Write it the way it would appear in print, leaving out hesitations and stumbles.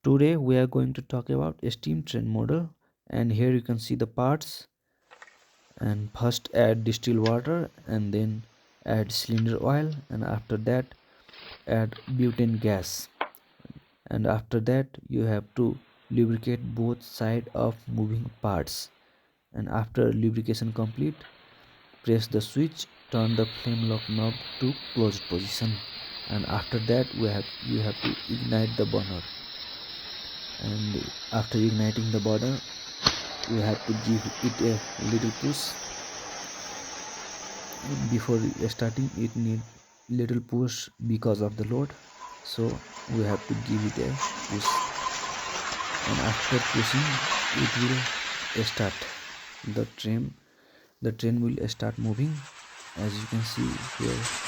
Today we are going to talk about a steam train model, and here you can see the parts. And first add distilled water and then add cylinder oil, and after that add butane gas, and after that you have to lubricate both side of moving parts. And after lubrication complete, press the switch, turn the flame lock knob to closed position, and after that you have to ignite the burner. And after igniting the burner, you have to give it a little push. Before starting, it need little push because of the load, so we have to give it a push, and after pushing it will start. The train the train will start moving, as you can see here.